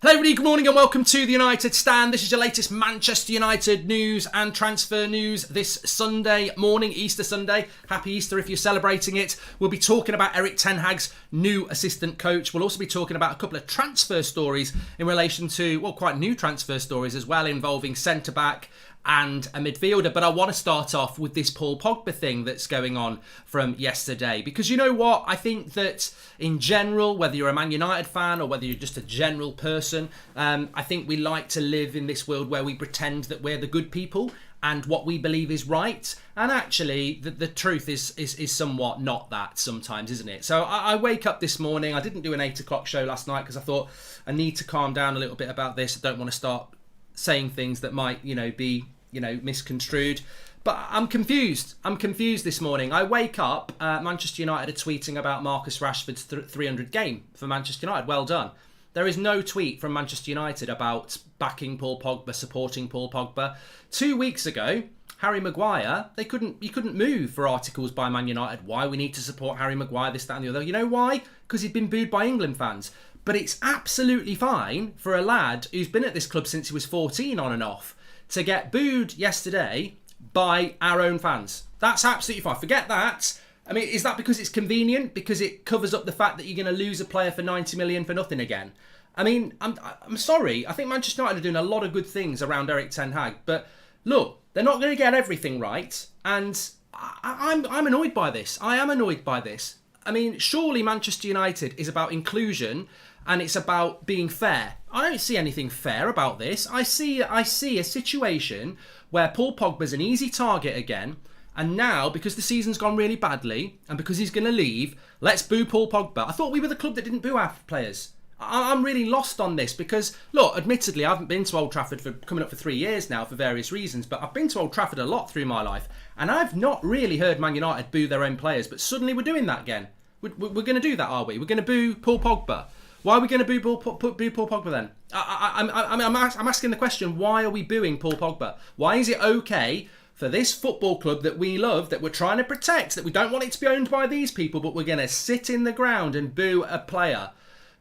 Hello everybody, good morning and welcome to the United Stand. This is your latest Manchester United news and transfer news this Sunday morning, Easter Sunday. Happy Easter if you're celebrating it. We'll be talking about Erik ten Hag's new assistant coach. We'll also be talking about a couple of transfer stories in relation to, well, quite new transfer stories as well, involving centre-back and a midfielder. But I want to start off with this Paul Pogba thing that's going on from yesterday. Because you know what? I think that in general, whether you're a Man United fan or whether you're just a general person, I think we like to live in this world where we pretend that we're the good people and what we believe is right. And actually, the truth is somewhat not that sometimes, isn't it? So I wake up this morning. I didn't do an 8 o'clock show last night because I thought I need to calm down a little bit about this. I don't want to start saying things that might, be misconstrued. But I'm confused. I'm confused this morning. I wake up, Manchester United are tweeting about Marcus Rashford's 300 game for Manchester United. Well done. There is no tweet from Manchester United about backing Paul Pogba, supporting Paul Pogba. 2 weeks ago, Harry Maguire, you couldn't move for articles by Man United. Why we need to support Harry Maguire, this, that and the other. You know why? Because he'd been booed by England fans. But it's absolutely fine for a lad who's been at this club since he was 14 on and off to get booed yesterday by our own fans. That's absolutely fine. Forget that. I mean, is that because it's convenient? Because it covers up the fact that you're going to lose a player for 90 million for nothing again? I mean, I'm sorry. I think Manchester United are doing a lot of good things around Erik ten Hag. But look, they're not going to get everything right. And I'm annoyed by this. I am annoyed by this. I mean, surely Manchester United is about inclusion and it's about being fair. I don't see anything fair about this. I see a situation where Paul Pogba's an easy target again, and now, because the season's gone really badly, and because he's going to leave, let's boo Paul Pogba. I thought we were the club that didn't boo our players. I'm really lost on this because, look, admittedly, I haven't been to Old Trafford for coming up for 3 years now for various reasons, but I've been to Old Trafford a lot through my life, and I've not really heard Man United boo their own players, but suddenly we're doing that again. We're going to do that, are we? We're going to boo Paul Pogba. Why are we going to boo Paul Pogba then? I'm asking the question, why are we booing Paul Pogba? Why is it okay for this football club that we love, that we're trying to protect, that we don't want it to be owned by these people, but we're going to sit in the ground and boo a player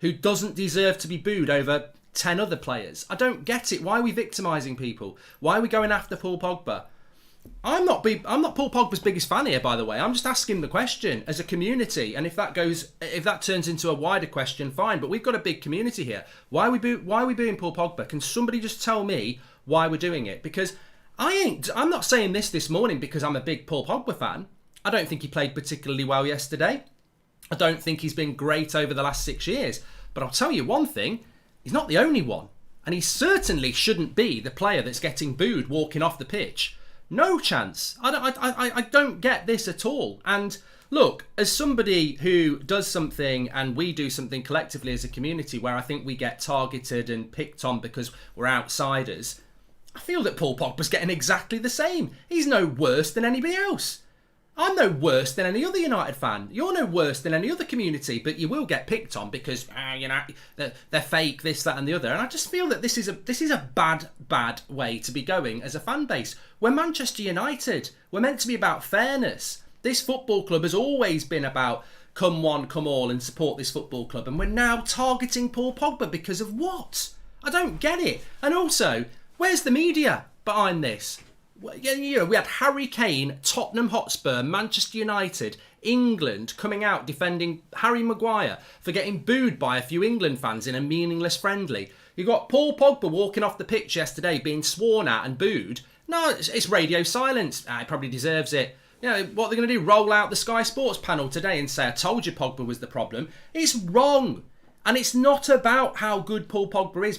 who doesn't deserve to be booed over 10 other players? I don't get it. Why are we victimising people? Why are we going after Paul Pogba? I'm not Paul Pogba's biggest fan here, by the way. I'm just asking the question as a community, and if that turns into a wider question, fine. But we've got a big community here. Why are we booing Paul Pogba? Can somebody just tell me why we're doing it? Because I'm not saying this morning because I'm a big Paul Pogba fan. I don't think he played particularly well yesterday. I don't think he's been great over the last 6 years. But I'll tell you one thing: he's not the only one, and he certainly shouldn't be the player that's getting booed walking off the pitch. No chance. I don't get this at all. And look, as somebody who does something and we do something collectively as a community where I think we get targeted and picked on because we're outsiders, I feel that Paul Pogba's getting exactly the same. He's no worse than anybody else. I'm no worse than any other United fan. You're no worse than any other community, but you will get picked on because they're fake, this, that, and the other. And I just feel that this is a bad way to be going as a fan base. We're Manchester United. We're meant to be about fairness. This football club has always been about come one, come all, and support this football club. And we're now targeting Paul Pogba because of what? I don't get it. And also, where's the media behind this? We had Harry Kane, Tottenham Hotspur, Manchester United, England coming out defending Harry Maguire for getting booed by a few England fans in a meaningless friendly. You got Paul Pogba walking off the pitch yesterday being sworn at and booed. No, it's radio silence. He probably deserves it. What are they going to do? Roll out the Sky Sports panel today and say, I told you Pogba was the problem. It's wrong. And it's not about how good Paul Pogba is.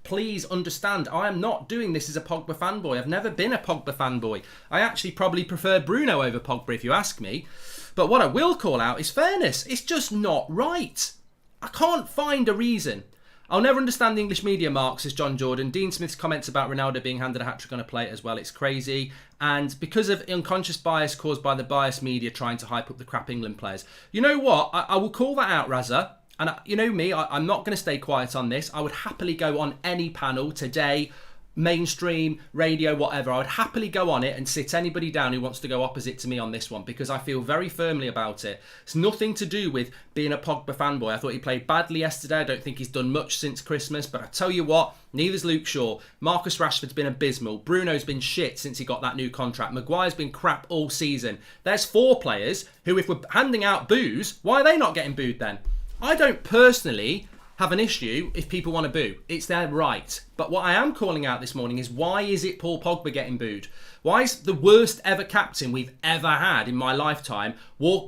Please understand, I am not doing this as a Pogba fanboy. I've never been a Pogba fanboy. I actually probably prefer Bruno over Pogba if you ask me. But what I will call out is fairness. It's just not right. I can't find a reason. I'll never understand the English media, Mark, says John Jordan. Dean Smith's comments about Ronaldo being handed a hat-trick on a plate as well. It's crazy. And because of unconscious bias caused by the biased media trying to hype up the crap England players. You know what? I will call that out, Razza. And you know me, I'm not going to stay quiet on this. I would happily go on any panel today mainstream radio, whatever. I would happily go on it and sit anybody down who wants to go opposite to me on this one, because I feel very firmly about it. It's nothing to do with being a Pogba fanboy. I thought he played badly yesterday. I don't think he's done much since Christmas, but I tell you what, neither's Luke Shaw. Marcus Rashford's been abysmal. Bruno's been shit since he got that new contract. Maguire's been crap all season. There's 4 players who, if we're handing out boos, why are they not getting booed then? I don't personally have an issue if people want to boo. It's their right. But what I am calling out this morning is, why is it Paul Pogba getting booed? Why is the worst ever captain we've ever had in my lifetime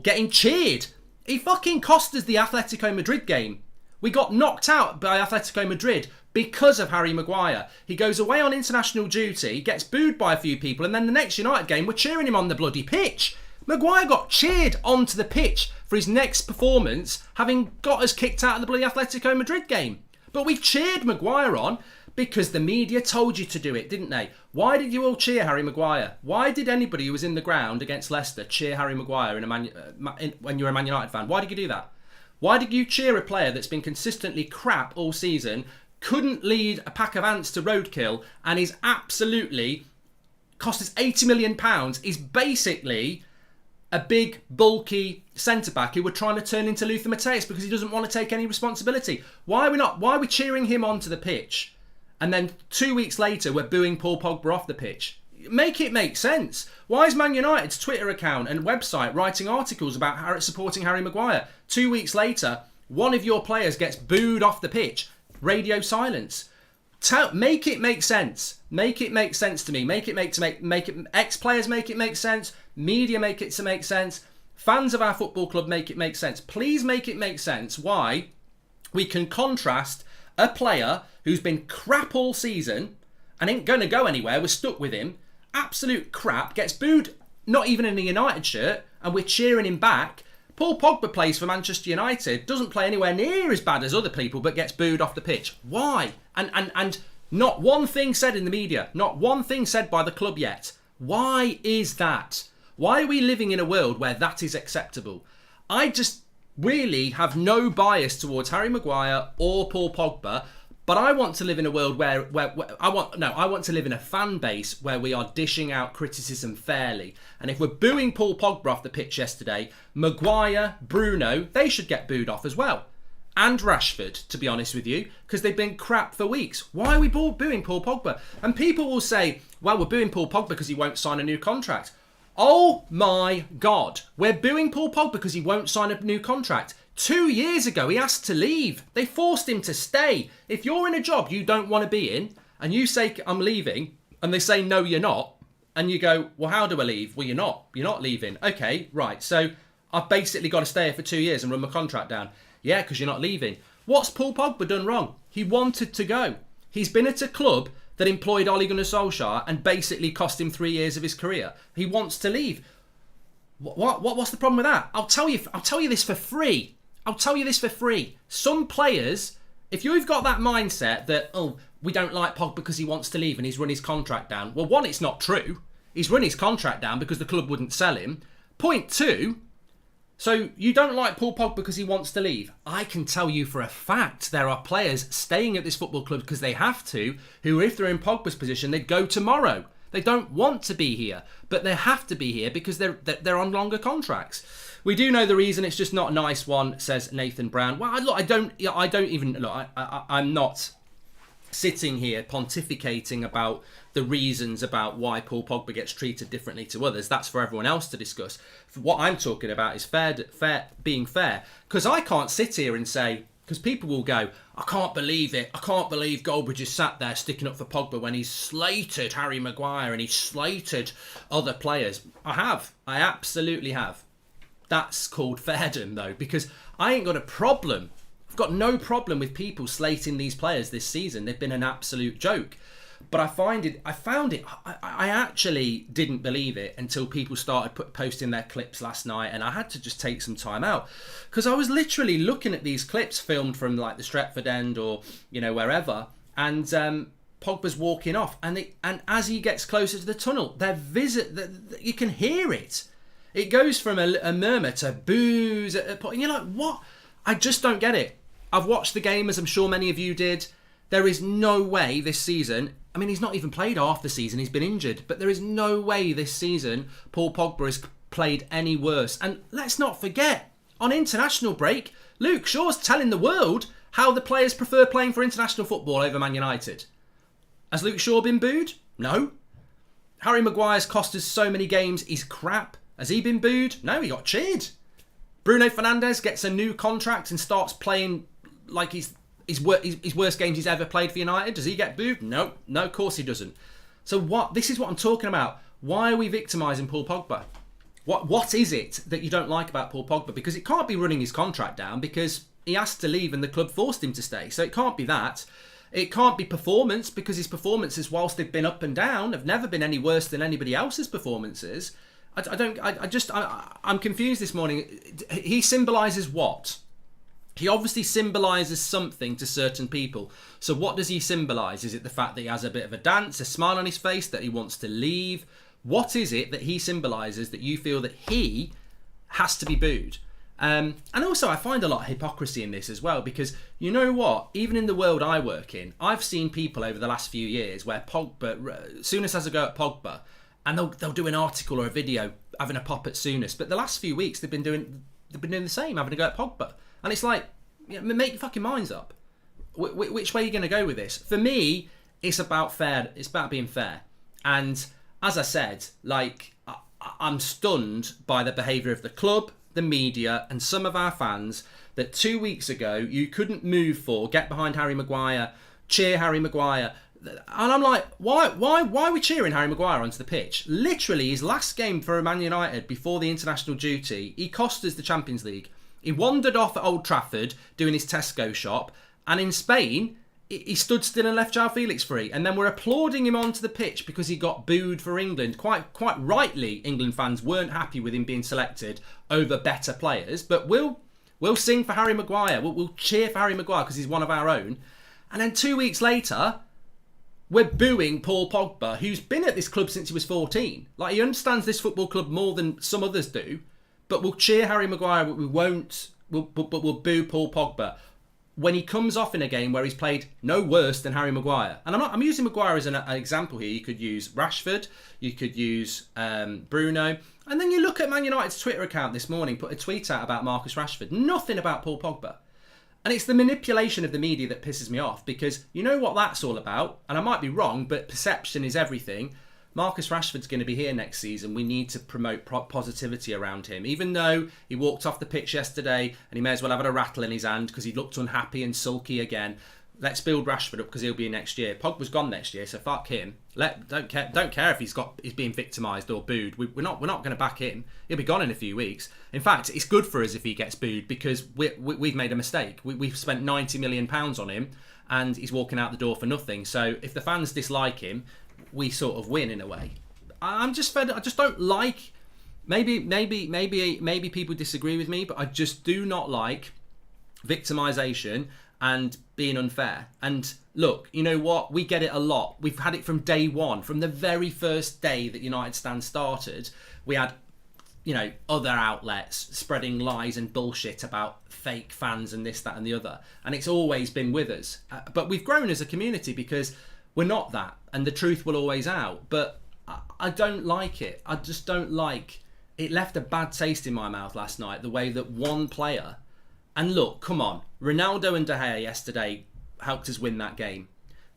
getting cheered? He fucking cost us the Atletico Madrid game. We got knocked out by Atletico Madrid because of Harry Maguire. He goes away on international duty, gets booed by a few people, and then the next United game, we're cheering him on the bloody pitch. Maguire got cheered onto the pitch for his next performance, having got us kicked out of the bloody Atletico Madrid game. But we cheered Maguire on because the media told you to do it, didn't they? Why did you all cheer Harry Maguire? Why did anybody who was in the ground against Leicester cheer Harry Maguire when you're a Man United fan? Why did you do that? Why did you cheer a player that's been consistently crap all season, couldn't lead a pack of ants to roadkill, and is absolutely cost us £80 million, is basically a big, bulky centre-back who we're trying to turn into Luther Matthäus because he doesn't want to take any responsibility? Why are we cheering him onto the pitch, and then 2 weeks later we're booing Paul Pogba off the pitch? Make it make sense. Why is Man United's Twitter account and website writing articles about supporting Harry Maguire? 2 weeks later, one of your players gets booed off the pitch. Radio silence. Make it make sense. Make it make sense to me. Make it ex-players make it make sense. Media make it to make sense. Fans of our football club make it make sense. Please make it make sense why we can contrast a player who's been crap all season and ain't going to go anywhere. We're stuck with him. Absolute crap. Gets booed, not even in a United shirt, and we're cheering him back. Paul Pogba plays for Manchester United, doesn't play anywhere near as bad as other people, but gets booed off the pitch. Why? And not one thing said in the media, not one thing said by the club yet. Why is that? Why are we living in a world where that is acceptable? I just really have no bias towards Harry Maguire or Paul Pogba, but I want to live in a world where I want to live in a fan base where we are dishing out criticism fairly. And if we're booing Paul Pogba off the pitch yesterday, Maguire, Bruno, they should get booed off as well. And Rashford, to be honest with you, because they've been crap for weeks. Why are we booing Paul Pogba? And people will say, well, we're booing Paul Pogba because he won't sign a new contract. Oh my God. We're booing Paul Pogba because he won't sign a new contract. 2 years ago, he asked to leave. They forced him to stay. If you're in a job you don't want to be in, and you say, I'm leaving, and they say, no, you're not, and you go, well, how do I leave? Well, you're not leaving. Okay, right. So I've basically got to stay here for 2 years and run my contract down. Yeah, because you're not leaving. What's Paul Pogba done wrong? He wanted to go. He's been at a club that employed Ole Gunnar Solskjaer and basically cost him 3 years of his career. He wants to leave. What's the problem with that? I'll tell you this for free. I'll tell you this for free. Some players, if you've got that mindset that, oh, we don't like Pogba because he wants to leave and he's run his contract down. Well, one, it's not true. He's run his contract down because the club wouldn't sell him. Point two, so you don't like Paul Pogba because he wants to leave. I can tell you for a fact there are players staying at this football club because they have to, who, if they're in Pogba's position, they'd go tomorrow. They don't want to be here, but they have to be here because they're on longer contracts. We do know the reason. It's just not a nice one, says Nathan Brown. Well, look, I'm not sitting here pontificating about the reasons about why Paul Pogba gets treated differently to others. That's for everyone else to discuss. What I'm talking about is being fair. Because I can't sit here and say, because people will go, I can't believe it. I can't believe Goldbridge is sat there sticking up for Pogba when he's slated Harry Maguire and he's slated other players. I absolutely have. That's called fairdom, though, because I ain't got a problem. I've got no problem with people slating these players this season. They've been an absolute joke. But I actually didn't believe it until people started posting their clips last night, and I had to just take some time out because I was literally looking at these clips filmed from like the Stretford End or wherever, and Pogba's walking off, and as he gets closer to the tunnel, you can hear it. It goes from a murmur to boos, and you're like, what? I just don't get it. I've watched the game, as I'm sure many of you did. There is no way this season I mean, he's not even played half the season. He's been injured. But there is no way this season Paul Pogba has played any worse. And let's not forget, on international break, Luke Shaw's telling the world how the players prefer playing for international football over Man United. Has Luke Shaw been booed? No. Harry Maguire's cost us so many games, he's crap. Has he been booed? No, he got cheered. Bruno Fernandes gets a new contract and starts playing like his worst games he's ever played for United. Does he get booed? No, of course he doesn't. So this is what I'm talking about. Why are we victimising Paul Pogba? What is it that you don't like about Paul Pogba? Because it can't be running his contract down because he asked to leave and the club forced him to stay. So it can't be that. It can't be performance because his performances, whilst they've been up and down, have never been any worse than anybody else's performances. I'm confused this morning. He symbolises what? He obviously symbolises something to certain people. So what does he symbolise? Is it the fact that he has a bit of a dance, a smile on his face, that he wants to leave? What is it that he symbolises that you feel that he has to be booed? And also I find a lot of hypocrisy in this as well, because you know what? Even in the world I work in, I've seen people over the last few years where Pogba, Souness has a go at Pogba, and they'll do an article or a video having a pop at Souness. But the last few weeks they've been doing the same, having a go at Pogba. And it's like, make your fucking minds up. Which way are you going to go with this? For me, it's about fair. It's about being fair. And as I said, like, I'm stunned by the behaviour of the club, the media, and some of our fans that 2 weeks ago you couldn't move for, get behind Harry Maguire, cheer Harry Maguire. And I'm like, why are we cheering Harry Maguire onto the pitch? Literally, his last game for Man United before the international duty, he cost us the Champions League. He wandered off at Old Trafford doing his Tesco shop, and in Spain, he stood still and left João Felix free. And then we're applauding him onto the pitch because he got booed for England. Quite rightly, England fans weren't happy with him being selected over better players. But we'll sing for Harry Maguire. We'll cheer for Harry Maguire because he's one of our own. And then 2 weeks later, we're booing Paul Pogba, who's been at this club since he was 14. Like, he understands this football club more than some others do. But we'll cheer Harry Maguire, but we'll boo Paul Pogba when he comes off in a game where he's played no worse than Harry Maguire. And I'm using Maguire as an example here. You could use Rashford, you could use Bruno, and then you look at Man United's Twitter account this morning, put a tweet out about Marcus Rashford, nothing about Paul Pogba. And it's the manipulation of the media that pisses me off, because you know what that's all about, and I might be wrong, but perception is everything. Marcus Rashford's going to be here next season. We need to promote positivity around him. Even though he walked off the pitch yesterday and he may as well have had a rattle in his hand because he looked unhappy and sulky again. Let's build Rashford up because he'll be next year. Pogba's gone next year, so fuck him. Don't care if he's being victimised or booed. We're not going to back him. He'll be gone in a few weeks. In fact, it's good for us if he gets booed because we've made a mistake. We've spent £90 million on him and he's walking out the door for nothing. So if the fans dislike him, we sort of win in a way. I'm just fed. I just don't like. Maybe people disagree with me, but I just do not like victimisation and being unfair. And look, you know what? We get it a lot. We've had it from day one, from the very first day that United Stand started. We had, other outlets spreading lies and bullshit about fake fans and this, that, and the other, and it's always been with us. But we've grown as a community because we're not that, and the truth will always out. But I don't like it. I just don't like it. Left a bad taste in my mouth last night, the way that one player, and look, come on, Ronaldo and De Gea yesterday helped us win that game.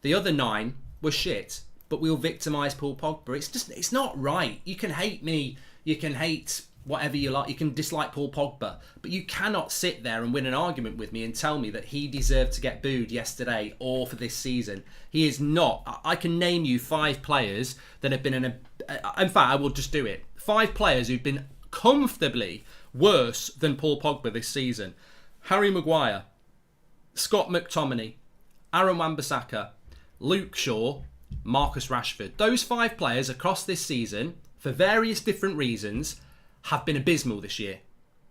The other 9 were shit, but we'll victimise Paul Pogba. It's not right. You can hate me, you can hate whatever you like, you can dislike Paul Pogba, but you cannot sit there and win an argument with me and tell me that he deserved to get booed yesterday or for this season. He is not. I can name you 5 players that have been in fact, I will just do it. 5 players who've been comfortably worse than Paul Pogba this season. Harry Maguire, Scott McTominay, Aaron Wan-Bissaka, Luke Shaw, Marcus Rashford. Those 5 players across this season, for various different reasons, have been abysmal this year.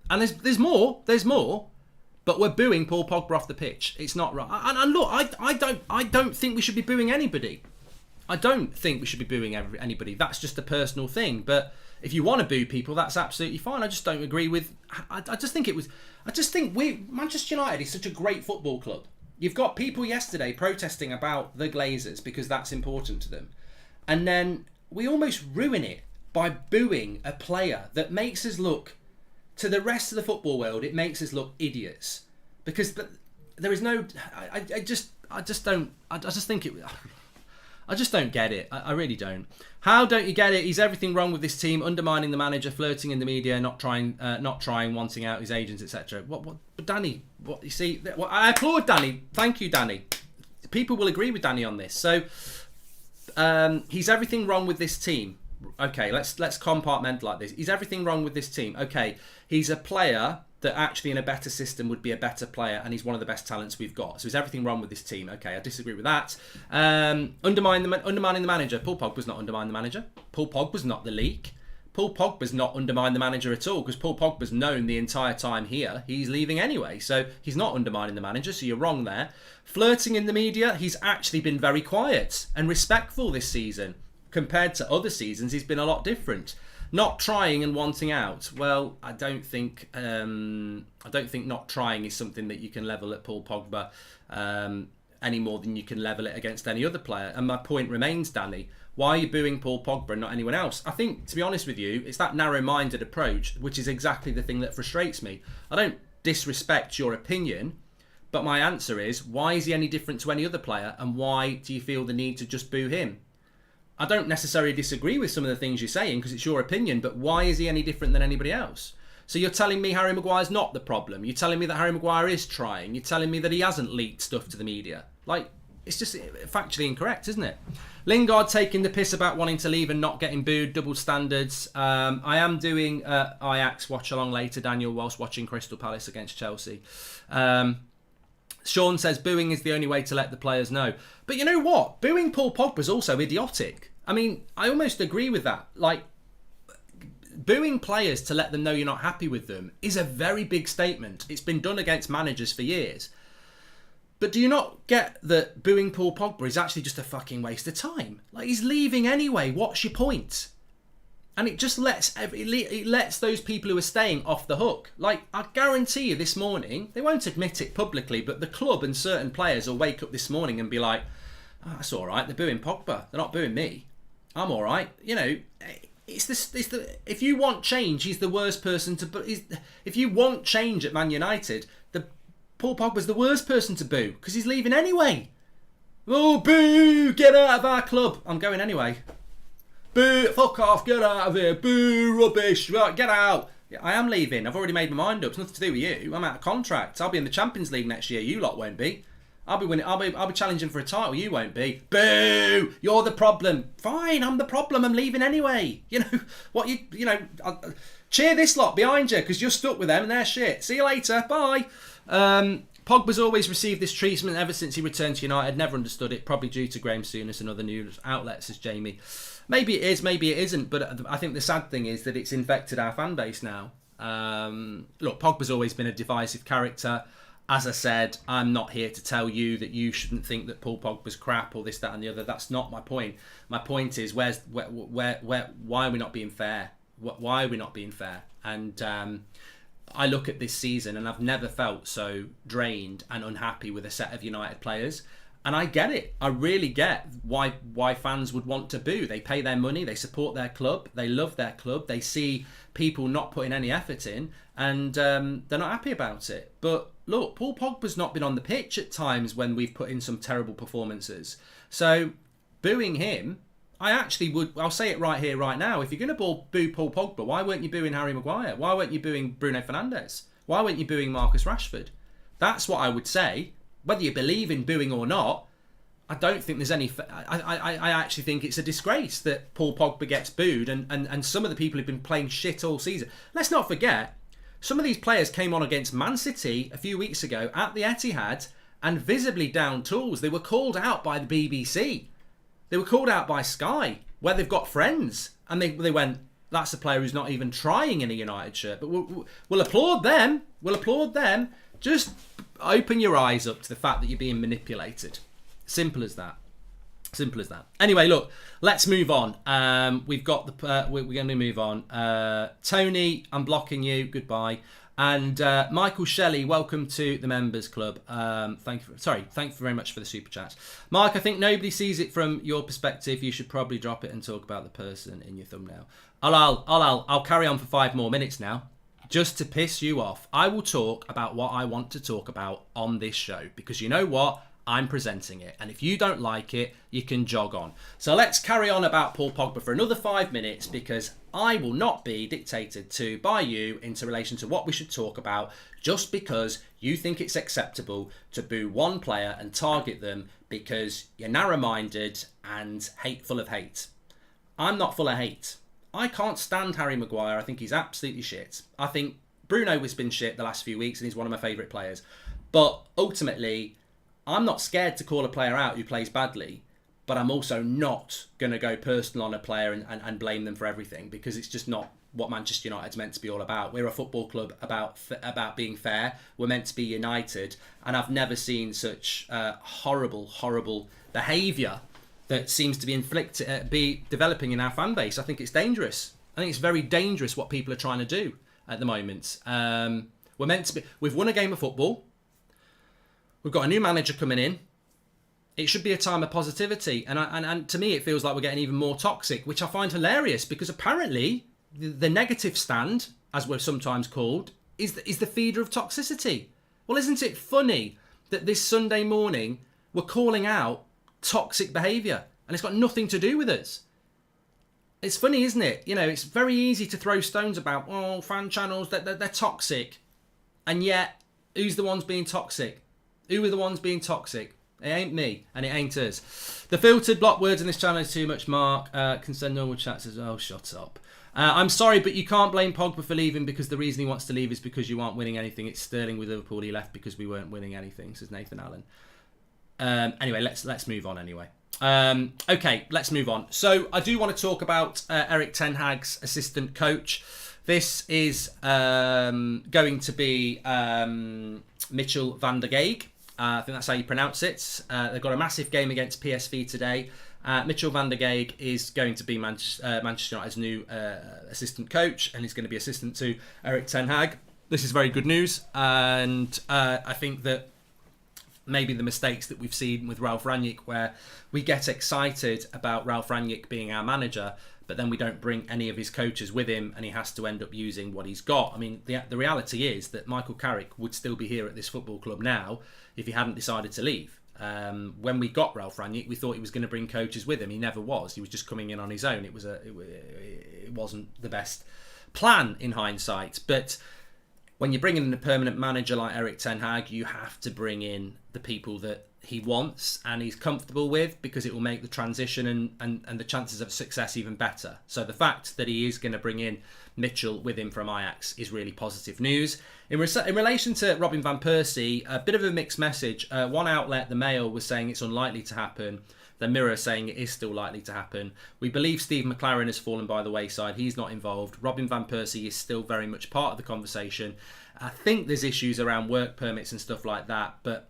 And there's more, but we're booing Paul Pogba off the pitch. It's not right. And look, I don't think we should be booing anybody. I don't think we should be booing anybody. That's just a personal thing. But if you want to boo people, that's absolutely fine. I just don't agree with. I just think Manchester United is such a great football club. You've got people yesterday protesting about the Glazers because that's important to them. And then we almost ruin it by booing a player that makes us look, to the rest of the football world, it makes us look idiots. Because there is no, I just don't get it. I really don't. How don't you get it? He's everything wrong with this team, undermining the manager, flirting in the media, not trying, wanting out his agents, etc. What, Danny? What you see? I applaud Danny. Thank you, Danny. People will agree with Danny on this. So he's everything wrong with this team. Okay, let's compartmentalize this. He's everything wrong with this team. Okay, he's a player that actually in a better system would be a better player, and he's one of the best talents we've got. So he's everything wrong with this team. Okay, I disagree with that. Undermining the manager. Paul Pogba's not undermining the manager. Paul Pogba's not the leak. Paul Pogba's not undermining the manager at all, because Paul Pogba's known the entire time here he's leaving anyway. So he's not undermining the manager, so you're wrong there. Flirting in the media, he's actually been very quiet and respectful this season. Compared to other seasons, he's been a lot different. Not trying and wanting out. Well, I don't think not trying is something that you can level at Paul Pogba any more than you can level it against any other player. And my point remains, Danny, why are you booing Paul Pogba and not anyone else? I think, to be honest with you, it's that narrow-minded approach, which is exactly the thing that frustrates me. I don't disrespect your opinion, but my answer is, why is he any different to any other player, and why do you feel the need to just boo him? I don't necessarily disagree with some of the things you're saying because it's your opinion, but why is he any different than anybody else? So you're telling me Harry Maguire's not the problem. You're telling me that Harry Maguire is trying. You're telling me that he hasn't leaked stuff to the media. Like, it's just factually incorrect, isn't it? Lingard taking the piss about wanting to leave and not getting booed, double standards. I am doing Ajax watch along later, Daniel, whilst watching Crystal Palace against Chelsea. Sean says booing is the only way to let the players know. But you know what? Booing Paul Pogba is also idiotic. I mean, I almost agree with that. Like, booing players to let them know you're not happy with them is a very big statement. It's been done against managers for years. But do you not get that booing Paul Pogba is actually just a fucking waste of time? Like, he's leaving anyway. What's your point? And it just lets those people who are staying off the hook. Like, I guarantee you this morning, they won't admit it publicly, but the club and certain players will wake up this morning and be like, oh, that's all right, they're booing Pogba. They're not booing me. I'm all right. You know, if you want change, he's the worst person to boo. If you want change at Man United, Paul Pogba's the worst person to boo because he's leaving anyway. Oh, boo, get out of our club. I'm going anyway. Boo, fuck off, get out of here. Boo, rubbish, right, get out. Yeah, I am leaving. I've already made my mind up. It's nothing to do with you. I'm out of contract. I'll be in the Champions League next year. You lot won't be. I'll be winning. I'll be challenging for a title. You won't be. Boo! You're the problem. Fine, I'm the problem. I'm leaving anyway. You know what? You know. Cheer this lot behind you because you're stuck with them and they're shit. See you later. Bye. Pogba's always received this treatment ever since he returned to United. Never understood it. Probably due to Graham Souness and other news outlets, says Jamie. Maybe it is. Maybe it isn't. But I think the sad thing is that it's infected our fan base now. Look, Pogba's always been a divisive character. As I said, I'm not here to tell you that you shouldn't think that Paul Pogba's crap or this, that, and the other. That's not my point. My point is, why are we not being fair? Why are we not being fair? And I look at this season and I've never felt so drained and unhappy with a set of United players. And I get it. I really get why fans would want to boo. They pay their money, they support their club, they love their club, they see people not putting any effort in, and they're not happy about it. But look, Paul Pogba's not been on the pitch at times when we've put in some terrible performances. So booing him, I actually would, I'll say it right here, right now. If you're going to boo Paul Pogba, why weren't you booing Harry Maguire? Why weren't you booing Bruno Fernandes? Why weren't you booing Marcus Rashford? That's what I would say. Whether you believe in booing or not, I don't think there's any... I actually think it's a disgrace that Paul Pogba gets booed and some of the people who've been playing shit all season. Let's not forget, some of these players came on against Man City a few weeks ago at the Etihad and visibly down tools. They were called out by the BBC. They were called out by Sky, where they've got friends. And they went, that's a player who's not even trying in a United shirt. But we'll applaud them. We'll applaud them. Just open your eyes up to the fact that you're being manipulated. Simple as that. Simple as that. Anyway, look, let's move on. We've got the... we're going to move on. Tony, I'm blocking you. Goodbye. And Michael Shelley, welcome to the Members Club. Thank you very much for the super chat. Mark, I think nobody sees it from your perspective. You should probably drop it and talk about the person in your thumbnail. I'll carry on for 5 more minutes now, just to piss you off. I will talk about what I want to talk about on this show, because you know what? I'm presenting it, and if you don't like it, you can jog on. So let's carry on about Paul Pogba for another 5 minutes, because I will not be dictated to by you into relation to what we should talk about just because you think it's acceptable to boo one player and target them because you're narrow-minded and full of hate. I'm not full of hate. I can't stand Harry Maguire. I think he's absolutely shit. I think Bruno has been shit the last few weeks, and he's one of my favourite players. But ultimately, I'm not scared to call a player out who plays badly, but I'm also not going to go personal on a player and blame them for everything, because it's just not what Manchester United's meant to be all about. We're a football club about being fair. We're meant to be united, and I've never seen such horrible behaviour that seems to be developing in our fan base. I think it's dangerous. I think it's very dangerous what people are trying to do at the moment. We've won a game of football. We've got a new manager coming in. It should be a time of positivity. And to me, it feels like we're getting even more toxic, which I find hilarious, because apparently the negative stand, as we're sometimes called, is the feeder of toxicity. Well, isn't it funny that this Sunday morning we're calling out toxic behaviour, and it's got nothing to do with us? It's funny, isn't it? You know, it's very easy to throw stones about, fan channels, they're toxic. And yet, who's the ones being toxic? Who are the ones being toxic? It ain't me, and it ain't us. The filtered block words in this channel is too much, Mark. Can send normal chats as well. Shut up. I'm sorry, but you can't blame Pogba for leaving, because the reason he wants to leave is because you aren't winning anything. It's Sterling with Liverpool. He left because we weren't winning anything, says Nathan Allen. Anyway, let's move on anyway. Okay, let's move on. So I do want to talk about Erik ten Hag's assistant coach. This is going to be Mitchell van der Gaag. I think that's how you pronounce it. They've got a massive game against PSV today. Mitchell van der Gaag is going to be Manchester United's new assistant coach, and he's going to be assistant to Erik ten Hag. This is very good news, and I think that maybe the mistakes that we've seen with Ralf Rangnick, where we get excited about Ralf Rangnick being our manager, but then we don't bring any of his coaches with him, and he has to end up using what he's got. I mean, the reality is that Michael Carrick would still be here at this football club now if he hadn't decided to leave. When we got Ralf Rangnick, we thought he was going to bring coaches with him. He never was. He was just coming in on his own. It wasn't the best plan in hindsight. But when you're bringing in a permanent manager like Erik ten Hag, you have to bring in the people that he wants and he's comfortable with, because it will make the transition and the chances of success even better. So the fact that he is going to bring in Mitchell with him from Ajax is really positive news. In relation to Robin van Persie, a bit of a mixed message. One outlet, the Mail, was saying it's unlikely to happen. The Mirror saying it is still likely to happen. We believe Steve McLaren has fallen by the wayside. He's not involved. Robin van Persie is still very much part of the conversation. I think there's issues around work permits and stuff like that, but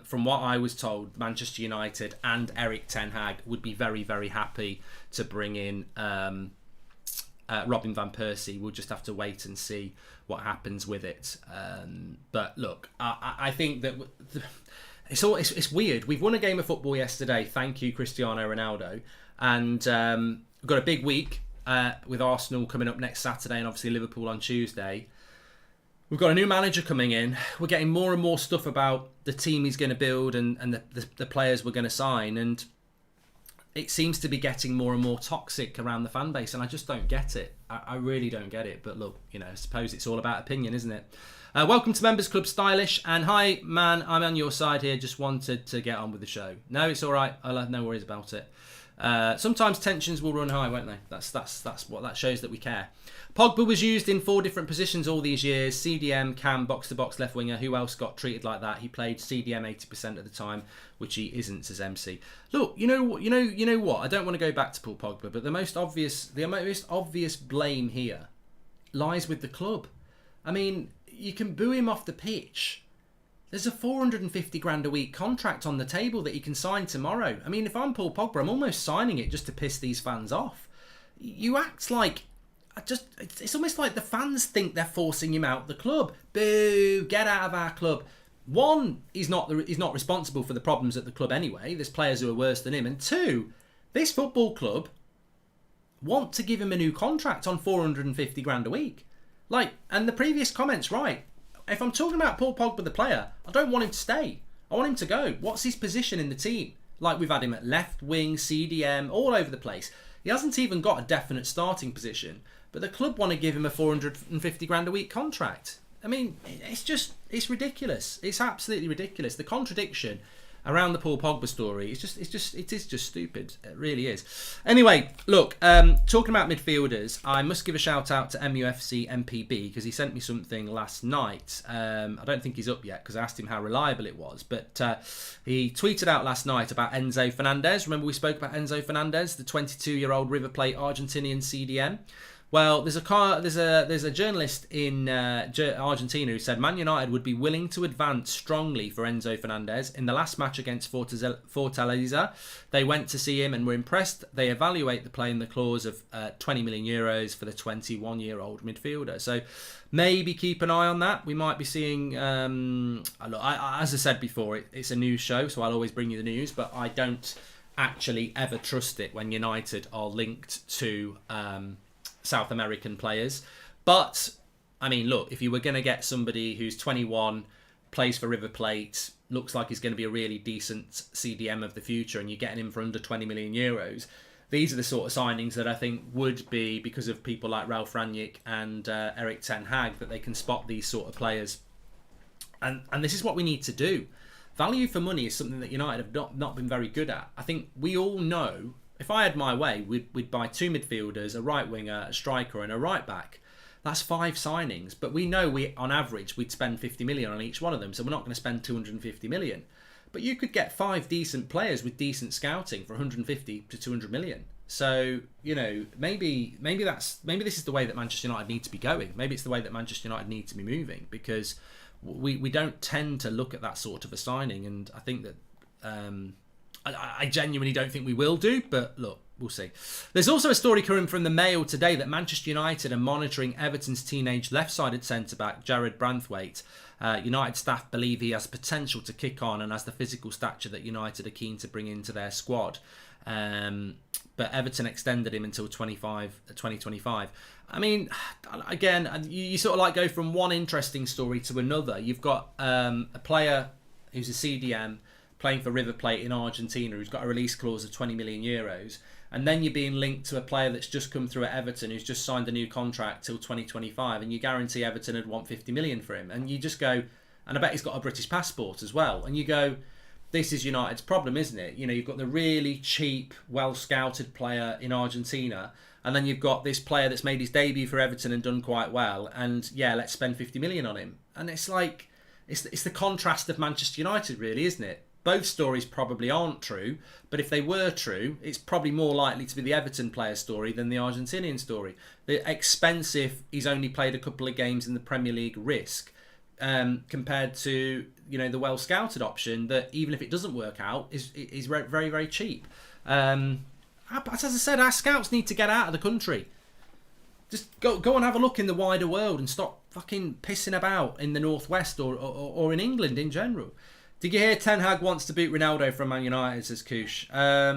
from what I was told, Manchester United and Erik ten Hag would be very, very happy to bring in Robin van Persie. We'll just have to wait and see what happens with it. But look, I think that it's weird. We've won a game of football yesterday. Thank you, Cristiano Ronaldo. And we've got a big week with Arsenal coming up next Saturday, and obviously Liverpool on Tuesday. We've got a new manager coming in. We're getting more and more stuff about the team he's going to build and the players we're going to sign. And it seems to be getting more and more toxic around the fan base. And I just don't get it. I really don't get it. But look, I suppose it's all about opinion, isn't it? Welcome to Members Club Stylish. And hi, man, I'm on your side here. Just wanted to get on with the show. No, it's all right. I'll have no worries about it. Sometimes tensions will run high, won't they? That's what that shows, that we care. Pogba was used in 4 different positions all these years: CDM, cam, box to box, left winger. Who else got treated like that? He played CDM 80% of the time, which he isn't, says MC. Look, you know what? I don't want to go back to Paul Pogba, but the most obvious blame here lies with the club. I mean, you can boo him off the pitch. There's a 450 grand a week contract on the table that he can sign tomorrow. I mean, if I'm Paul Pogba, I'm almost signing it just to piss these fans off. You act like it's almost like the fans think they're forcing him out the club. Boo, get out of our club. One, he's not responsible for the problems at the club anyway. There's players who are worse than him. And two, this football club want to give him a new contract on 450 grand a week. Like, and the previous comments, right? If I'm talking about Paul Pogba, the player, I don't want him to stay. I want him to go. What's his position in the team? Like, we've had him at left wing, CDM, all over the place. He hasn't even got a definite starting position, but the club want to give him a 450 grand a week contract. I mean, it's ridiculous. It's absolutely ridiculous. The contradiction around the Paul Pogba story it is just stupid. It really is. Anyway, look, talking about midfielders, I must give a shout out to MUFC MPB because he sent me something last night. I don't think he's up yet because I asked him how reliable it was, but he tweeted out last night about Enzo Fernandez. Remember we spoke about Enzo Fernandez, the 22-year-old River Plate Argentinian CDM. Well, there's a journalist in Argentina who said Man United would be willing to advance strongly for Enzo Fernandez. In the last match against Fortaleza, they went to see him and were impressed. They evaluate the play in the clause of 20 million euros for the 21-year-old midfielder. So maybe keep an eye on that. We might be seeing, as I said before, it's a news show, so I'll always bring you the news, but I don't actually ever trust it when United are linked to South American players. But I mean, look, if you were going to get somebody who's 21, plays for River Plate, looks like he's going to be a really decent CDM of the future, and you're getting him for under 20 million euros, these are the sort of signings that I think would be, because of people like Ralf Rangnick and Erik ten Hag, that they can spot these sort of players. And this is what we need to do. Value for money is something that United have not been very good at. I think we all know, if I had my way, we'd buy two midfielders, a right winger, a striker and a right back. That's 5 signings. But we know on average we'd spend 50 million on each one of them. So we're not going to spend 250 million. But you could get 5 decent players with decent scouting for 150 to 200 million. So, you know, maybe this is the way that Manchester United need to be going. Maybe it's the way that Manchester United need to be moving, because we don't tend to look at that sort of a signing. And I think that I genuinely don't think we will do, but look, we'll see. There's also a story coming from the Mail today that Manchester United are monitoring Everton's teenage left-sided centre-back, Jared Branthwaite. United staff believe he has potential to kick on and has the physical stature that United are keen to bring into their squad. But Everton extended him until 2025. I mean, again, you sort of like go from one interesting story to another. You've got a player who's a CDM, playing for River Plate in Argentina, who's got a release clause of 20 million euros, and then you're being linked to a player that's just come through at Everton who's just signed a new contract till 2025, and you guarantee Everton would want 50 million for him, and you just go, and I bet he's got a British passport as well, and you go, this is United's problem, isn't it? You know, you've got the really cheap, well-scouted player in Argentina, and then you've got this player that's made his debut for Everton and done quite well, and yeah, let's spend 50 million on him. And it's like, it's the contrast of Manchester United, really, isn't it? Both stories probably aren't true, but if they were true, it's probably more likely to be the Everton player story than the Argentinian story. The expensive, he's only played a couple of games in the Premier League risk, compared to, you know, the well-scouted option that, even if it doesn't work out, is very, very cheap. As I said, our scouts need to get out of the country. Just go and have a look in the wider world and stop fucking pissing about in the Northwest or in England in general. Did you hear Ten Hag wants to boot Ronaldo from Man United, says Koosh? I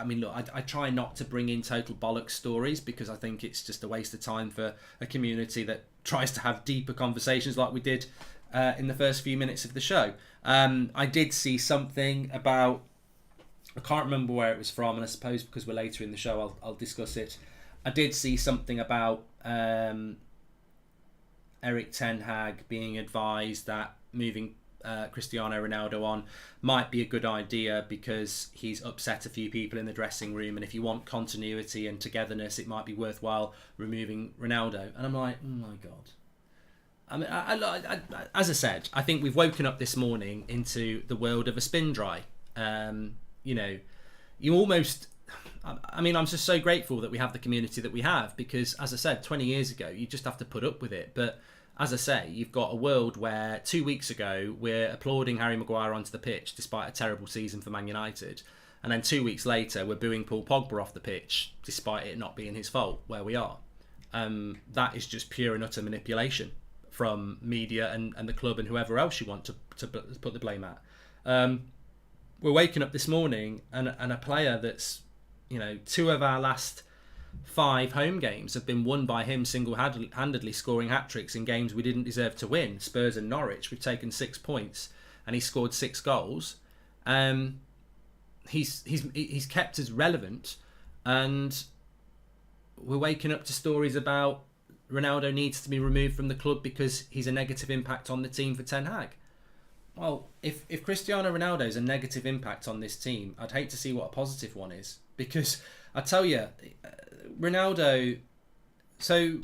mean, look, I try not to bring in total bollocks stories because I think it's just a waste of time for a community that tries to have deeper conversations like we did in the first few minutes of the show. I did see something about, I can't remember where it was from, and I suppose because we're later in the show I'll discuss it. I did see something about Erik ten Hag being advised that moving Cristiano Ronaldo on might be a good idea because he's upset a few people in the dressing room, and if you want continuity and togetherness, it might be worthwhile removing Ronaldo. And I'm like, oh my god. I mean, I as I said, I think we've woken up this morning into the world of a spin dry. You know, you almost, I mean, I'm just so grateful that we have the community that we have, because as I said, 20 years ago, you just have to put up with it. But as I say, you've got a world where 2 weeks ago we're applauding Harry Maguire onto the pitch despite a terrible season for Man United, and then 2 weeks later we're booing Paul Pogba off the pitch despite it not being his fault where we are. that is just pure and utter manipulation from media and the club and whoever else you want to put the blame at. We're waking up this morning and a player that's, 2 of our last 5 home games have been won by him single-handedly, scoring hat-tricks in games we didn't deserve to win. Spurs and Norwich, we've taken 6 points and he scored 6 goals. He's kept us relevant, and we're waking up to stories about Ronaldo needs to be removed from the club because he's a negative impact on the team for Ten Hag. Well, if Cristiano Ronaldo is a negative impact on this team, I'd hate to see what a positive one is, because I tell you, Ronaldo. So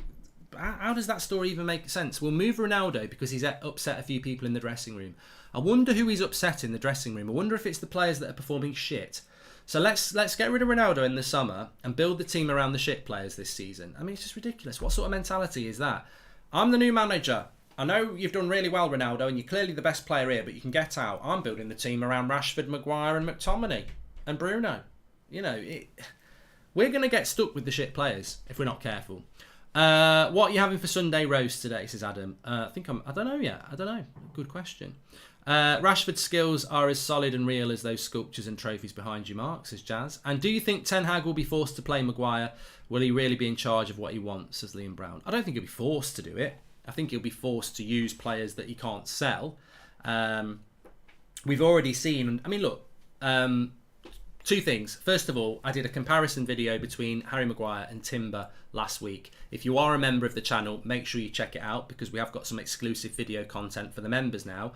how does that story even make sense? We'll move Ronaldo because he's upset a few people in the dressing room. I wonder who he's upset in the dressing room. I wonder if it's the players that are performing shit. So let's get rid of Ronaldo in the summer and build the team around the shit players this season. I mean, it's just ridiculous. What sort of mentality is that? I'm the new manager. I know you've done really well, Ronaldo, and you're clearly the best player here, but you can get out. I'm building the team around Rashford, Maguire and McTominay and Bruno. We're going to get stuck with the shit players if we're not careful. What are you having for Sunday roast today, says Adam. I don't know yet. I don't know. Good question. Rashford's skills are as solid and real as those sculptures and trophies behind you, Mark, says Jazz. And do you think Ten Hag will be forced to play Maguire? Will he really be in charge of what he wants, says Liam Brown? I don't think he'll be forced to do it. I think he'll be forced to use players that he can't sell. We've already seen... I mean, look... 2 things. First of all, I did a comparison video between Harry Maguire and Timber last week. If you are a member of the channel, make sure you check it out, because we have got some exclusive video content for the members now.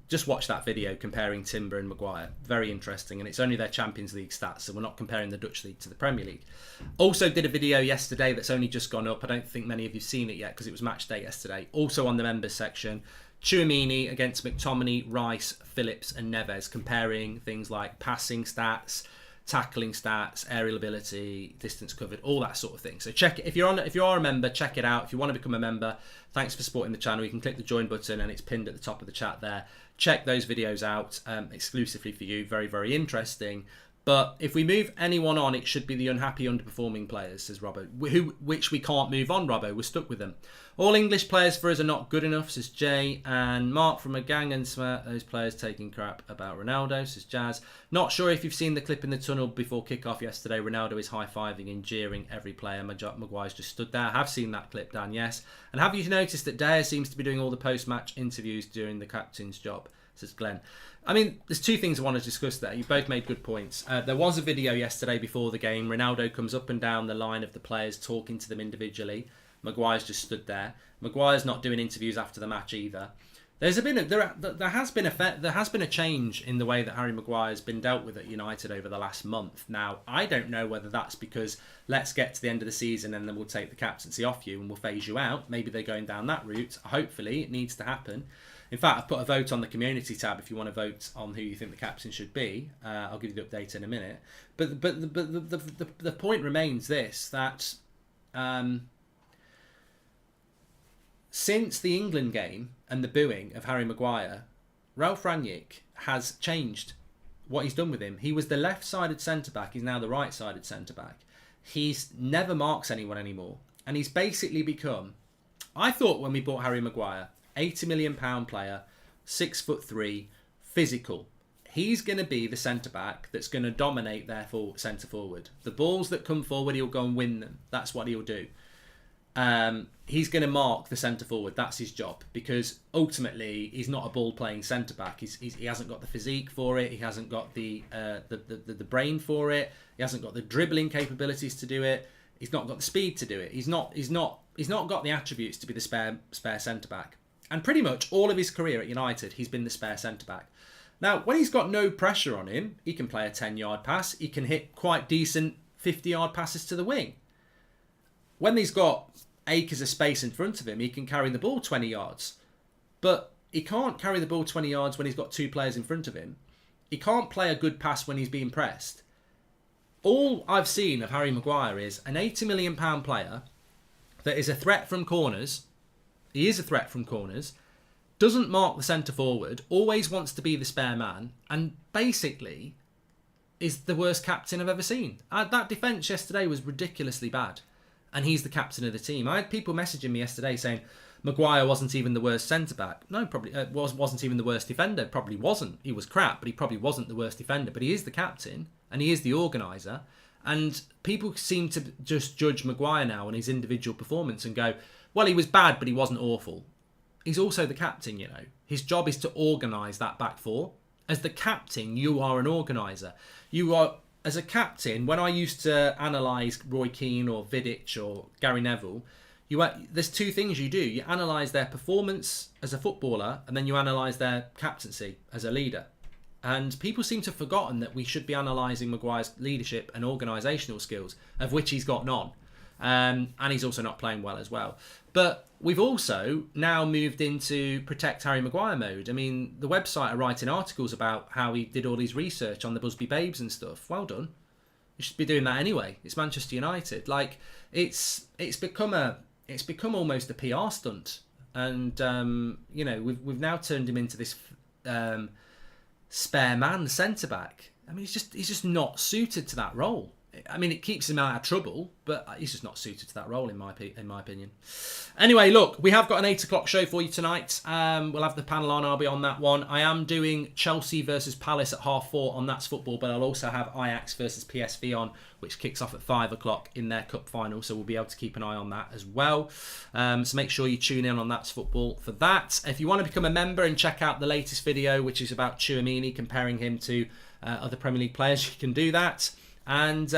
Just watch that video comparing Timber and Maguire. Very interesting, and it's only their Champions League stats, so we're not comparing the Dutch League to the Premier League. Also did a video yesterday that's only just gone up. I don't think many of you have seen it yet because it was match day yesterday. Also on the members section. Tchouaméni against McTominay, Rice, Phillips and Neves, comparing things like passing stats, tackling stats, aerial ability, distance covered, all that sort of thing. So check it. If you are a member, check it out. If you want to become a member, thanks for supporting the channel. You can click the join button and it's pinned at the top of the chat there. Check those videos out exclusively for you. Very, very interesting. But if we move anyone on, it should be the unhappy, underperforming players, says Robbo, which we can't move on, Robbo. We're stuck with them. All English players for us are not good enough, says Jay. And Mark from a gang and swear those players taking crap about Ronaldo, says Jazz. Not sure if you've seen the clip in the tunnel before kickoff yesterday. Ronaldo is high-fiving and jeering every player. Maguire's just stood there. I have seen that clip, Dan, yes. And have you noticed that Dyer seems to be doing all the post-match interviews during the captain's job, says Glenn. I mean, there's 2 things I want to discuss there. You both made good points. There was a video yesterday before the game. Ronaldo comes up and down the line of the players, talking to them individually. Maguire's just stood there. Maguire's not doing interviews after the match either. There has been a change in the way that Harry Maguire's been dealt with at United over the last month. Now, I don't know whether that's because let's get to the end of the season and then we'll take the captaincy off you and we'll phase you out. Maybe they're going down that route. Hopefully, it needs to happen. In fact, I've put a vote on the community tab if you want to vote on who you think the captain should be. I'll give you the update in a minute. But the point remains this, that since the England game and the booing of Harry Maguire, Ralf Rangnick has changed what he's done with him. He was the left-sided centre-back. He's now the right-sided centre-back. He's never marks anyone anymore. And he's basically become... I thought when we bought Harry Maguire... £80 million player, 6'3", physical. He's going to be the centre-back that's going to dominate their centre-forward. The balls that come forward, he'll go and win them. That's what he'll do. He's going to mark the centre-forward. That's his job. Because ultimately, he's not a ball-playing centre-back. He hasn't got the physique for it. He hasn't got the brain for it. He hasn't got the dribbling capabilities to do it. He's not got the speed to do it. He's not got the attributes to be the spare centre-back. And pretty much all of his career at United, he's been the spare centre-back. Now, when he's got no pressure on him, he can play a 10-yard pass. He can hit quite decent 50-yard passes to the wing. When he's got acres of space in front of him, he can carry the ball 20 yards. But he can't carry the ball 20 yards when he's got 2 players in front of him. He can't play a good pass when he's being pressed. All I've seen of Harry Maguire is an £80 million player that is a threat from corners. He is a threat from corners, doesn't mark the centre-forward, always wants to be the spare man, and basically is the worst captain I've ever seen. That defence yesterday was ridiculously bad. and he's the captain of the team. I had people messaging me yesterday saying Maguire wasn't even the worst centre-back. No, probably wasn't even the worst defender. Probably wasn't. He was crap, but he probably wasn't the worst defender. But he is the captain, and he is the organiser. And people seem to just judge Maguire now on his individual performance and go, well, he was bad, but he wasn't awful. He's also the captain, you know. His job is to organise that back four. As the captain, you are an organiser. You are, as a captain, when I used to analyse Roy Keane or Vidic or Gary Neville, there's two things you do. You analyse their performance as a footballer, and then you analyse their captaincy as a leader. And people seem to have forgotten that we should be analysing Maguire's leadership and organisational skills, of which he's got none. And he's also not playing well as well. But we've also now moved into protect Harry Maguire mode. I mean, the website are writing articles about how he did all his research on the Busby Babes and stuff. Well done. You should be doing that anyway. It's Manchester United. Like, it's become almost a PR stunt. And you know, we've now turned him into this spare man, the centre back. I mean, he's just not suited to that role. I mean, it keeps him out of trouble, but he's just not suited to that role, in my opinion. Anyway, look, we have got an 8 o'clock show for you tonight. We'll have the panel on. I'll be on that one. I am doing Chelsea versus Palace at 4:30 on That's Football, but I'll also have Ajax versus PSV on, which kicks off at 5 o'clock in their cup final, so we'll be able to keep an eye on that as well. So make sure you tune in on That's Football for that. If you want to become a member and check out the latest video, which is about Tchouaméni, comparing him to other Premier League players, you can do that. And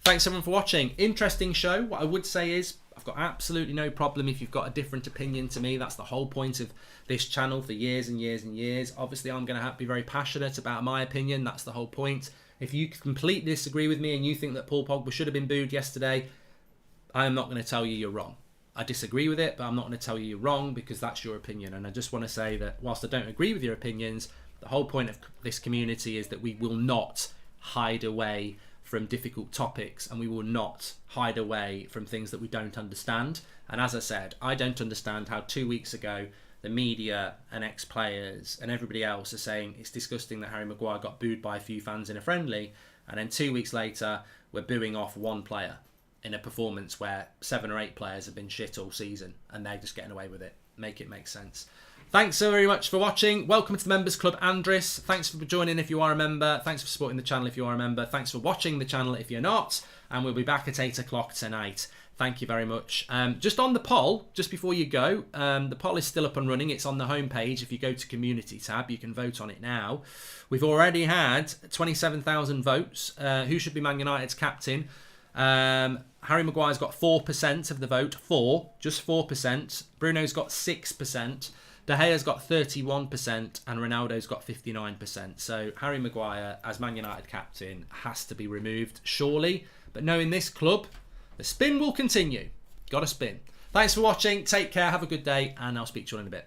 thanks everyone for watching. Interesting show. What I would say is I've got absolutely no problem if you've got a different opinion to me. That's the whole point of this channel for years and years and years. Obviously, I'm going to be very passionate about my opinion. That's the whole point. If you completely disagree with me and you think that Paul Pogba should have been booed yesterday, I am not going to tell you you're wrong. I disagree with it, but I'm not going to tell you you're wrong because that's your opinion. And I just want to say that whilst I don't agree with your opinions, the whole point of this community is that we will not hide away from difficult topics, and we will not hide away from things that we don't understand. And as I said, I don't understand how 2 weeks ago the media and ex-players and everybody else are saying it's disgusting that Harry Maguire got booed by a few fans in a friendly, and then 2 weeks later we're booing off one player in a performance where 7 or 8 players have been shit all season and they're just getting away with it. Make it make sense. Thanks so very much for watching. Welcome to the Members Club, Andris. Thanks for joining if you are a member. Thanks for supporting the channel if you are a member. Thanks for watching the channel if you're not. And we'll be back at 8 o'clock tonight. Thank you very much. Just on the poll, just before you go, the poll is still up and running. It's on the homepage. If you go to Community tab, you can vote on it now. We've already had 27,000 votes. Who should be Man United's captain? Harry Maguire's got 4% of the vote. Just 4%. Bruno's got 6%. De Gea's got 31% and Ronaldo's got 59%. So Harry Maguire, as Man United captain, has to be removed, surely. But knowing this club, the spin will continue. Got to spin. Thanks for watching. Take care. Have a good day. And I'll speak to you in a bit.